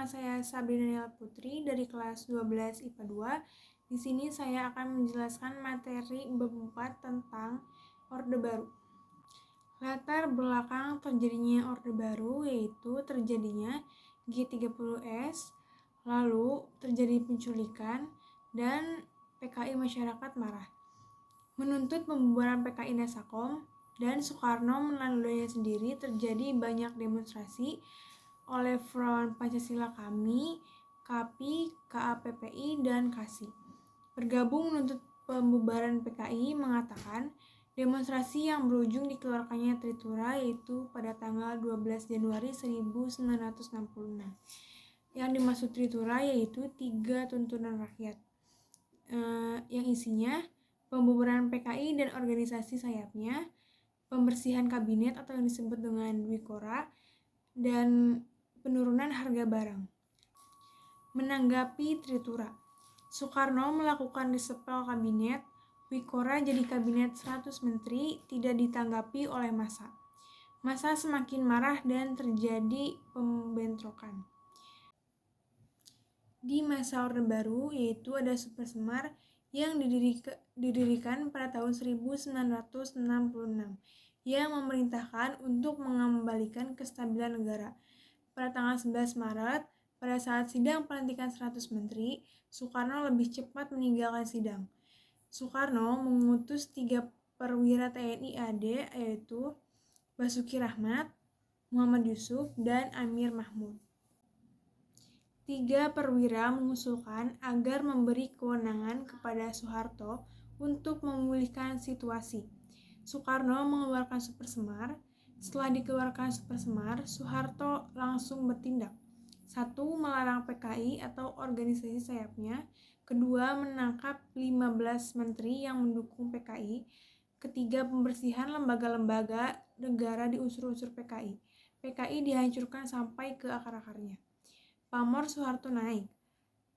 saya Sabrina Nela Putri dari kelas 12 IPA 2. Di sini saya akan menjelaskan materi bab 4 tentang Orde Baru. Latar belakang terjadinya Orde Baru yaitu terjadinya G30S, lalu terjadi penculikan, dan PKI masyarakat marah menuntut pembubaran PKI Nasakom, dan Soekarno melalui sendiri. Terjadi banyak demonstrasi oleh Front Pancasila Kami, KAPI, KAPPI, dan KASI. Bergabung menuntut pembubaran PKI, mengatakan demonstrasi yang berujung dikeluarkannya Tritura yaitu pada tanggal 12 Januari 1966. Yang dimaksud Tritura yaitu 3 tuntunan rakyat, yang isinya pembubaran PKI dan organisasi sayapnya, pembersihan kabinet atau yang disebut dengan Wikora, dan penurunan harga barang. Menanggapi Tritura, Soekarno melakukan reshuffle kabinet. Wikora jadi kabinet 100 menteri, tidak ditanggapi oleh massa. Massa semakin marah dan terjadi pembentrokan. Di masa Orde Baru yaitu ada Super Semar yang didirikan pada tahun 1966 yang memerintahkan untuk mengembalikan kestabilan negara. Pada tanggal 11 Maret, pada saat sidang pelantikan 100 menteri, Soekarno lebih cepat meninggalkan sidang. Soekarno mengutus 3 perwira TNI AD yaitu Basuki Rahmat, Muhammad Yusuf, dan Amir Mahmud. 3 perwira mengusulkan agar memberi kewenangan kepada Soeharto untuk memulihkan situasi. Soekarno mengeluarkan Super Semar. Setelah dikeluarkan Super Semar, Soeharto langsung bertindak. 1. Melarang PKI atau organisasi sayapnya. 2. Menangkap 15 menteri yang mendukung PKI. 3. Pembersihan lembaga-lembaga negara di unsur-unsur PKI. PKI dihancurkan sampai ke akar-akarnya. Pamor Soeharto naik.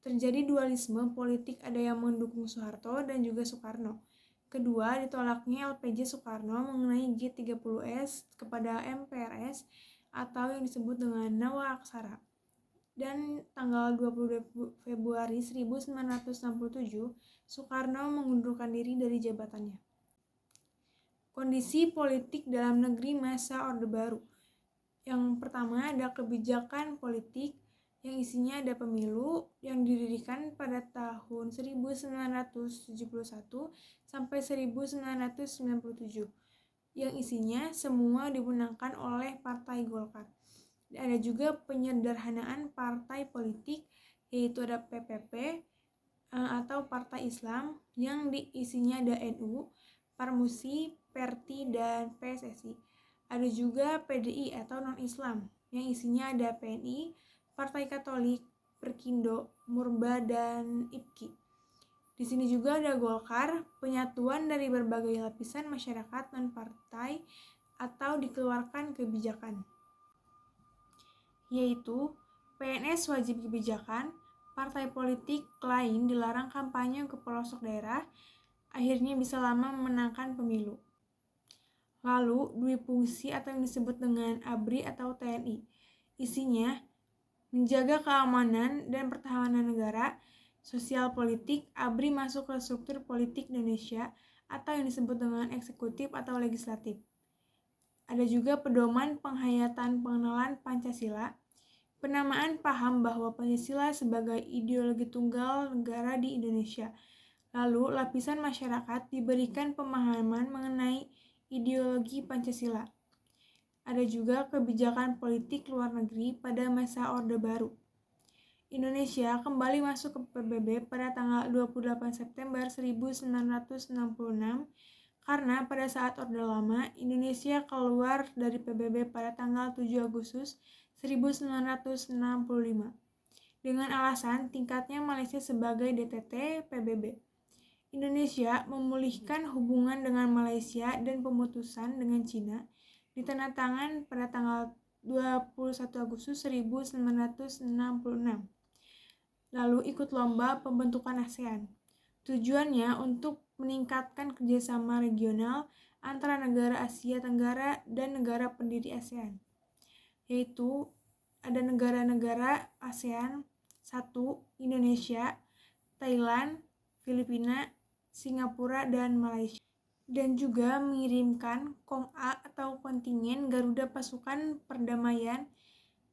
Terjadi dualisme politik, ada yang mendukung Soeharto dan juga Soekarno. Kedua, ditolaknya LPJ Soekarno mengenai G30S kepada MPRS atau yang disebut dengan Nawa Aksara. Dan tanggal 20 Februari 1967, Soekarno mengundurkan diri dari jabatannya. Kondisi politik dalam negeri masa Orde Baru. Yang pertama ada kebijakan politik yang isinya ada pemilu yang didirikan pada tahun 1971 sampai 1997 yang isinya semua dimenangkan oleh Partai Golkar. Ada juga penyederhanaan partai politik yaitu ada PPP atau Partai Islam yang isinya ada NU, Parmusi, Perti, dan PSSI. Ada juga PDI atau non-Islam yang isinya ada PNI, Partai Katolik, Perkindo, Murba, dan IPKI. Di sini juga ada Golkar, penyatuan dari berbagai lapisan masyarakat non-partai atau dikeluarkan kebijakan, yaitu PNS wajib kebijakan, partai politik lain dilarang kampanye ke pelosok daerah, akhirnya bisa lama memenangkan pemilu. Lalu, dui fungsi atau yang disebut dengan ABRI atau TNI. Isinya menjaga keamanan dan pertahanan negara, sosial politik. ABRI masuk ke struktur politik Indonesia atau yang disebut dengan eksekutif atau legislatif. Ada juga pedoman penghayatan pengenalan Pancasila, penamaan paham bahwa Pancasila sebagai ideologi tunggal negara di Indonesia. Lalu lapisan masyarakat diberikan pemahaman mengenai ideologi Pancasila. Ada juga kebijakan politik luar negeri pada masa Orde Baru. Indonesia kembali masuk ke PBB pada tanggal 28 September 1966 karena pada saat Orde Lama, Indonesia keluar dari PBB pada tanggal 7 Agustus 1965 dengan alasan tingkatnya Malaysia sebagai DTT PBB. Indonesia memulihkan hubungan dengan Malaysia dan pemutusan dengan Cina ditandatangan pada tanggal 21 Agustus 1966. Lalu ikut lomba pembentukan ASEAN. Tujuannya untuk meningkatkan kerjasama regional antara negara Asia Tenggara dan negara pendiri ASEAN, yaitu ada negara-negara ASEAN, 1. Indonesia, Thailand, Filipina, Singapura, dan Malaysia. Dan juga mengirimkan KONG-A atau kontingen Garuda Pasukan Perdamaian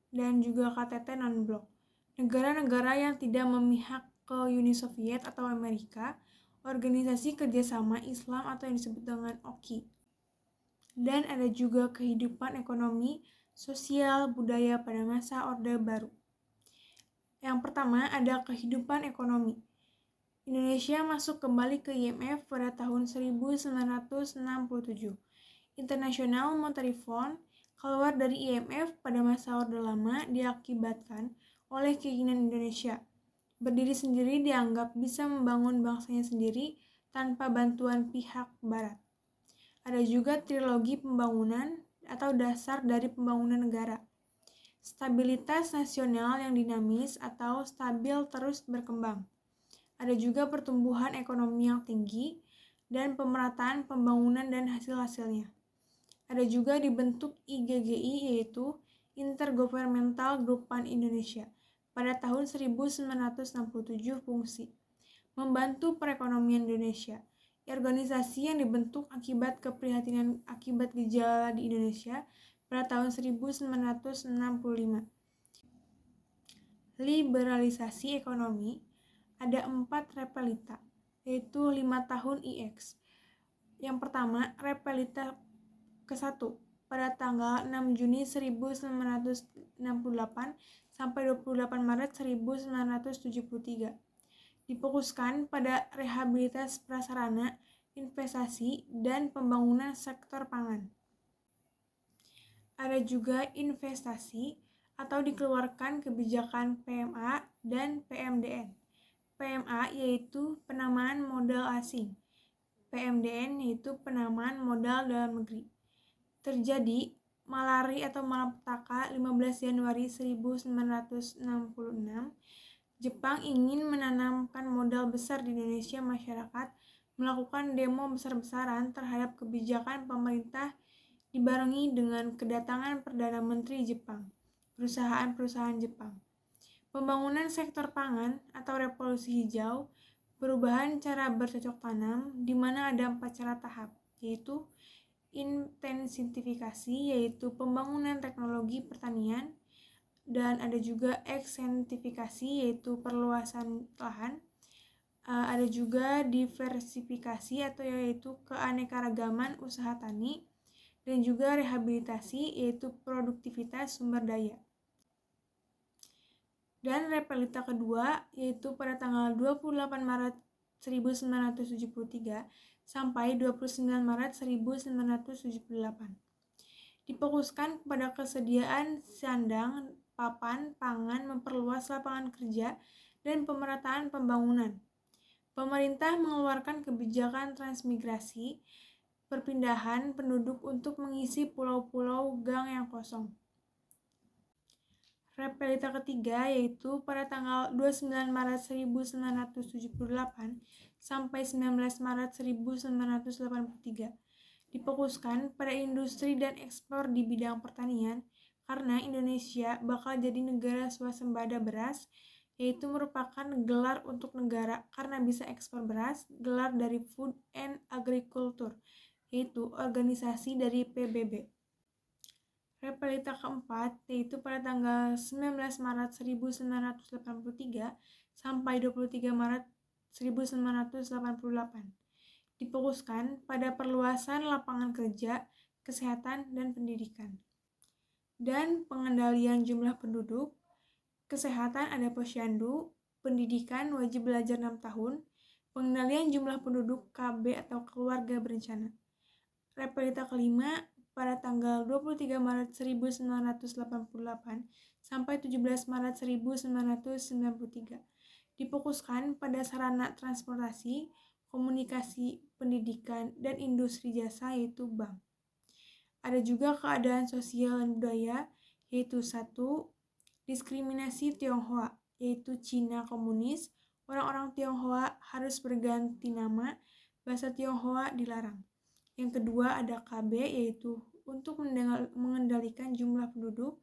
dan juga KTT non-blok. Negara-negara yang tidak memihak ke Uni Soviet atau Amerika, Organisasi Kerjasama Islam atau yang disebut dengan OKI. Dan ada juga kehidupan ekonomi, sosial, budaya pada masa Orde Baru. Yang pertama ada kehidupan ekonomi. Indonesia masuk kembali ke IMF pada tahun 1967. International Monetary Fund keluar dari IMF pada masa Orde Lama diakibatkan oleh keinginan Indonesia. Berdiri sendiri dianggap bisa membangun bangsanya sendiri tanpa bantuan pihak Barat. Ada juga trilogi pembangunan atau dasar dari pembangunan negara. Stabilitas nasional yang dinamis atau stabil terus berkembang. Ada juga pertumbuhan ekonomi yang tinggi dan pemerataan pembangunan dan hasil-hasilnya. Ada juga dibentuk IGGI yaitu Intergovernmental Group Pan-Indonesia pada tahun 1967 fungsi membantu perekonomian Indonesia. Organisasi yang dibentuk akibat keprihatinan akibat gejala di Indonesia pada tahun 1965. Liberalisasi ekonomi, ada 4 repelita, yaitu 5 tahun IX. Yang pertama, repelita ke-1 pada tanggal 6 Juni 1968 sampai 28 Maret 1973. Difokuskan pada rehabilitas prasarana, investasi, dan pembangunan sektor pangan. Ada juga investasi atau dikeluarkan kebijakan PMA dan PMDN. PMA yaitu penamaan modal asing, PMDN yaitu penamaan modal dalam negeri. Terjadi malari atau malapetaka 15 Januari 1966. Jepang ingin menanamkan modal besar di Indonesia. Masyarakat melakukan demo besar-besaran terhadap kebijakan pemerintah dibarengi dengan kedatangan Perdana Menteri Jepang, perusahaan-perusahaan Jepang. Pembangunan sektor pangan atau revolusi hijau, perubahan cara bercocok tanam di mana ada 4 cara tahap, yaitu intensifikasi yaitu pembangunan teknologi pertanian, dan ada juga eksentifikasi yaitu perluasan lahan. Ada juga diversifikasi atau yaitu keanekaragaman usaha tani, dan juga rehabilitasi yaitu produktivitas sumber daya. Dan repelita kedua yaitu pada tanggal 28 Maret 1973 sampai 29 Maret 1978. Difokuskan pada kesediaan sandang, papan, pangan, memperluas lapangan kerja, dan pemerataan pembangunan. Pemerintah mengeluarkan kebijakan transmigrasi, perpindahan penduduk untuk mengisi pulau-pulau gang yang kosong. Repelita ketiga yaitu pada tanggal 29 Maret 1978 sampai 19 Maret 1983. Difokuskan pada industri dan ekspor di bidang pertanian karena Indonesia bakal jadi negara swasembada beras, yaitu merupakan gelar untuk negara karena bisa ekspor beras, gelar dari Food and Agriculture, yaitu organisasi dari PBB. Repelita keempat yaitu pada tanggal 19 Maret 1983 sampai 23 Maret 1988. Difokuskan pada perluasan lapangan kerja, kesehatan, dan pendidikan. Dan pengendalian jumlah penduduk, kesehatan ada posyandu, pendidikan wajib belajar 6 tahun, pengendalian jumlah penduduk KB atau keluarga berencana. Repelita kelima pada tanggal 23 Maret 1988 sampai 17 Maret 1993. Difokuskan pada sarana transportasi, komunikasi, pendidikan, dan industri jasa yaitu bank. Ada juga keadaan sosial dan budaya yaitu 1. Diskriminasi Tionghoa yaitu Cina komunis, orang-orang Tionghoa harus berganti nama, bahasa Tionghoa dilarang. Yang kedua ada KB yaitu untuk mengendalikan jumlah penduduk,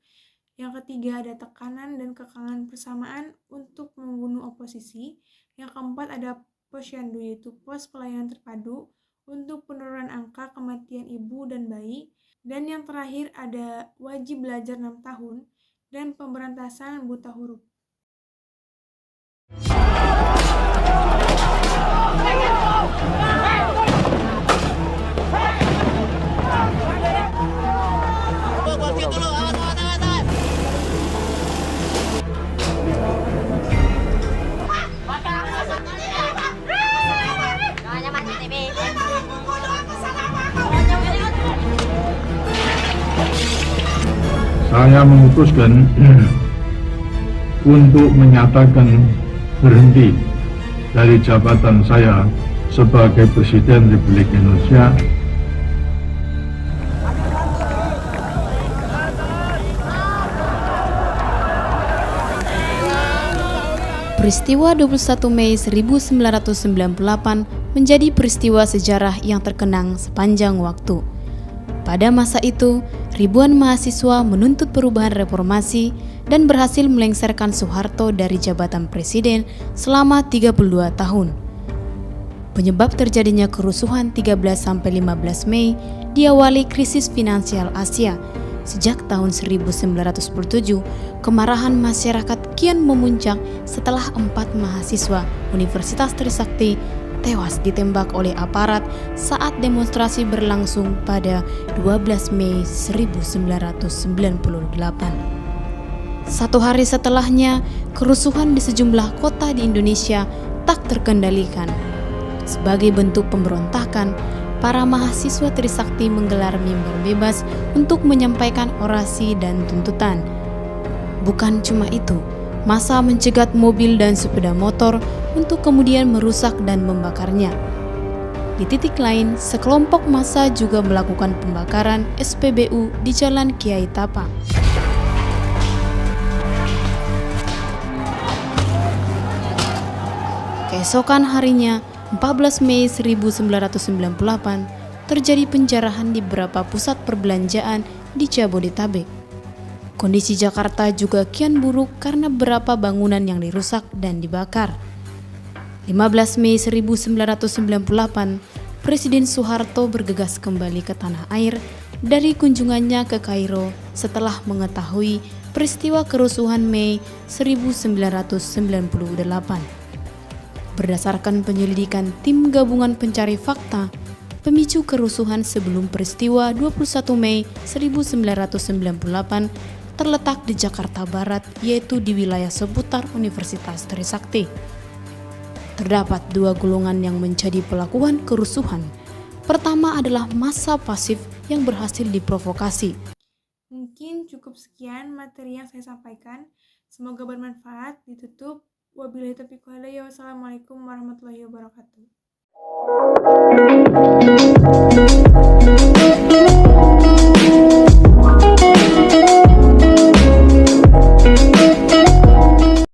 Yang ketiga ada tekanan dan kekangan persamaan untuk membunuh oposisi. Yang keempat ada posyandu, yaitu pos pelayanan terpadu untuk penurunan angka kematian ibu dan bayi. Dan yang terakhir ada wajib belajar 6 tahun dan pemberantasan buta huruf. Saya memutuskan untuk menyatakan berhenti dari jabatan saya sebagai Presiden Republik Indonesia. Peristiwa 21 Mei 1998 menjadi peristiwa sejarah yang terkenang sepanjang waktu. Pada masa itu, ribuan mahasiswa menuntut perubahan reformasi dan berhasil melengsarkan Soeharto dari jabatan presiden selama 32 tahun. Penyebab terjadinya kerusuhan 13-15 Mei diawali krisis finansial Asia. Sejak tahun 1997, kemarahan masyarakat kian memuncak setelah 4 mahasiswa Universitas Trisakti tewas ditembak oleh aparat saat demonstrasi berlangsung pada 12 Mei 1998. Satu hari setelahnya, kerusuhan di sejumlah kota di Indonesia tak terkendalikan. Sebagai bentuk pemberontakan, para mahasiswa Trisakti menggelar mimbar bebas untuk menyampaikan orasi dan tuntutan. Bukan cuma itu, massa mencegat mobil dan sepeda motor untuk kemudian merusak dan membakarnya. Di titik lain, sekelompok massa juga melakukan pembakaran SPBU di Jalan Kiai Tapa. Keesokan harinya, 14 Mei 1998, terjadi penjarahan di beberapa pusat perbelanjaan di Jabodetabek. Kondisi Jakarta juga kian buruk karena beberapa bangunan yang dirusak dan dibakar. 15 Mei 1998, Presiden Soeharto bergegas kembali ke tanah air dari kunjungannya ke Kairo setelah mengetahui peristiwa kerusuhan Mei 1998. Berdasarkan penyelidikan tim gabungan pencari fakta, pemicu kerusuhan sebelum peristiwa 21 Mei 1998 terletak di Jakarta Barat, yaitu di wilayah seputar Universitas Trisakti. Terdapat 2 golongan yang menjadi pelakuan kerusuhan. Pertama adalah massa pasif yang berhasil diprovokasi. Mungkin cukup sekian materi yang saya sampaikan. Semoga bermanfaat. Ditutup. Wabillahi taufiq wal hidayah. Wassalamualaikum warahmatullahi wabarakatuh.